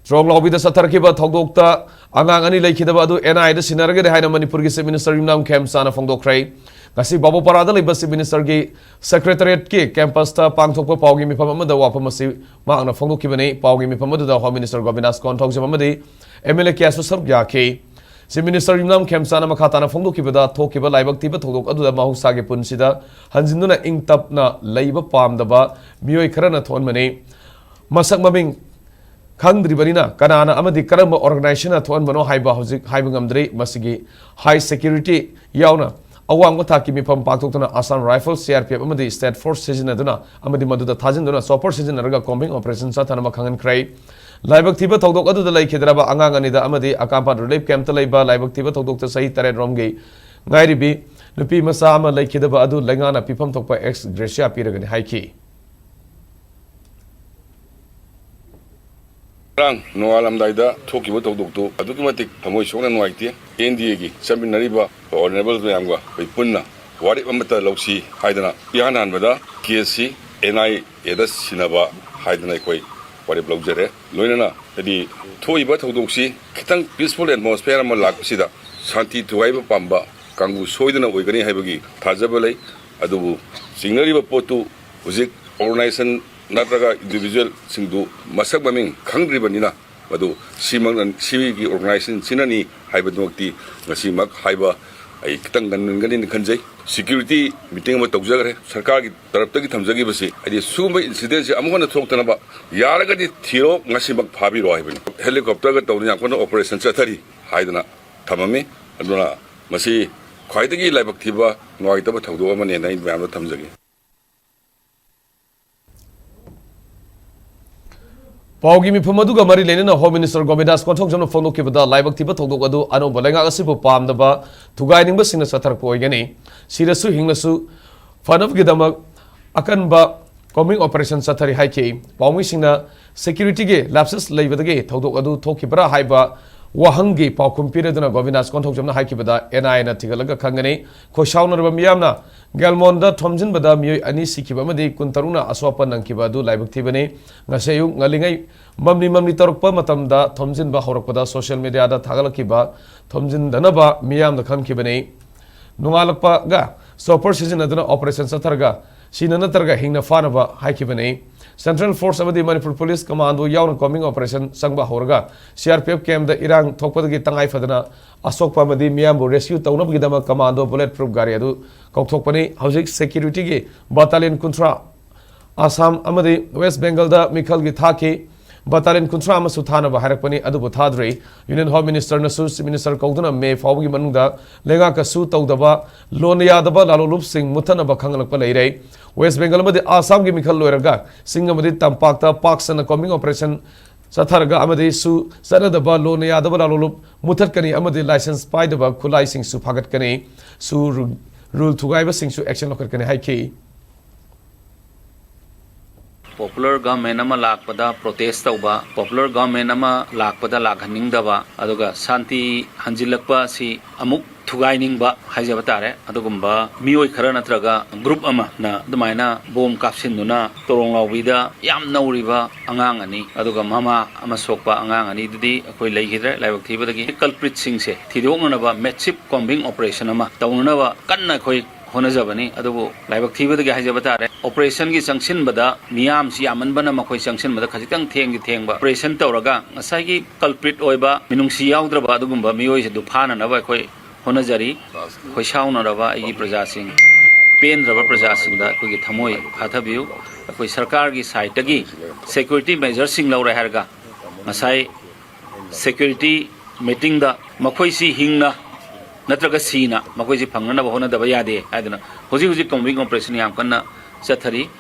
Strong lobby the Satarkiba Togokta, Angangani Lake Hidabadu, and I, the Sinaragani Hina Manipuri Minister Nam Khemchand Fongdokray, Nasi Babu Parada Libasi Minister Secretariat Ki, Campasta, Pangtoka, Pogimi Pamada, Wapamasi, Magna Fongokibane, Pogimi Pamada, the Home Minister Govinas Contox Mamadi, Emile Kasu Yaki, Si Minister Nam Khemchand Makatana Fongokibada, Tokiba, Libak Tiba, Togok, Adu Mahusagi Punsida, Hanzinuna Inktapna, Labor Palm Daba, Mui Karana Tonmane, Masak Mabing. Kangdribanina, Kanana Amadi Karama organization at one Mano Haiba Haibangam Masigi, High Security, Yauna, Awangotaki Mipam Patokana, Assam Rifles, CRPF Amadi, State Force Season Aduna, Amadi Madu Tajanduna, Sopper Season Raga Combing Operation Satana Makangan Cray, Libak Tiba Togok Adu the Lake Hidraba Anganida Amadi, Akampa Relief Camp Taleba, Libak Tiba Togok Sai Tared Romgay, Nairibi, Nupi Masama Lake Hidaba Adu, Langana, Pipam Topa ex Gracia Piragan Haiki. Rang Noalam Daida, Toki Doctor, Adumatic, Tamoshon and White, Indiagi, Seminariba, Honorable Yangwa, Pipuna, Wadi Amata Loxi, Haidana, Piana Vada, KSC, NI, Edas Sinaba, Haidana Quay, Wadi Blogere, Lunana, the Toiba Todoxi, Kitang peaceful atmosphere Malakisida, Santi Tuaiba Pamba, Kangu Soidana Wigani Habagi, Tazabale, Adubu, Sinariba Potu, Uzik, organization. Natraga individual singdu masak maming khangribanina madu simang and civic organization sinani haibadokti ngasimak haiba ai kitang ganngani khanjai security meeting ma tawjagre sarkar gi tarapta gi thamjagi basi ai sumba incident se amona throktana ba yaraga di thiro ngasimak phabi ro haibani helicopter ga tawni yakona operation chathari haidana thamami aduna masi khwaidagi laibak thiba noitaba thawdo amane nai myam thamjagi Pogimi Pamaduga Mari Lena, Home Minister Gomidas Contox of Fonokibada, Libak Tiba Togadu, Ano Balenga Sipo Palm the Ba, to guiding Basin Satar Poigani, Sirasu Hinglasu, Fan of Gidama, Akanba, coming Operation Satari Haiki, Paumisina, Security Gay, Lapses Labor the Gate, Togadu, Tokibara Haiba, Wahangi, Pau Computer than a Govinas Contox of the Haikibada, and I and a Tigalaga Kangani, Koshauna Miamna, Galmonda, Tomzin Bada, Mu Anisi Kibamadi, Kuntaruna, Aswapan and Kibadu, Libak Tibane, Nasayu, Nalingai, Mamni Torpa Matamda, Tomzin Bahoropada, social media, Tagalakiba, Tomzin Danaba, Miam the Kankibane, Nualapa Ga, Stopper Season Adana Operation Satarga, Sinanatarga Hina Fanaba, Haikibane, Central Force of the Manipur Police Commando, Yawn coming Operation Sangba Horga, CRPF came the Iran Tokpagi Tangai Fadana, Asok Pamadi, Miambo, Rescue, Taunab Gidama Commando, Bulletproof Gariadu, Koktopani, Housing Security, Battalion Kuntra, Assam Amadi, West Bengal, the Mikal Githaki, Battalion Kuntra Masutana Baharakani, Adubu Tadri, Union Home Minister Nasus, Minister Koduna, May, Fawi Manunda, Lenga Su Togdaba, Loniadaba, Lalulup Singh, Mutana Bakangalapalere, West Bengal, the Assam Gimikal Loraga, Singamadi Tampakta, Parks and the coming operation Satarga Amadi Su, Sanadaba, Loniadaba, Lalulup, Mutakani, Amadi license, Spidaba, Kulai Singh Su Pagatkani, Su Rule to Gaiba Singh Su Action Lokakani Haiki. Popular government ama lakpada protest tauba popular government ama lakpada lakhaningdaba aduga santi hanjilakpa si amuk thugainingba haijaba tare adugumba mioi khara natraga group ama na dumaina bom kapsinduna toronglawida yam nauriba angang ani aduga mama ama sokpa angang ani dudi akoi leihidre laibak thibadagi culprit sing se thidongnaba massive combing operation ama taunaba kanna khoi honajabani adubu laibak thibadagi haijaba tare operation gi sanction bada miam si aman bana makoi sanction bada khajitang thengba operation tawraga ngasai gi culprit oiba minungsi yaudraba adugumba mioi se du phana na ba khoi honajari khoi sauna raba ai praja sing pen raba praja sing da khoi gi thamoi phathabiu khoi sarkar gi side gi security measures sing laura harga ngasai security meeting da makoi si hingna natraga sina makoi si phangna ba hona da ba yade aduna hoji combing operation yam kanna Sathari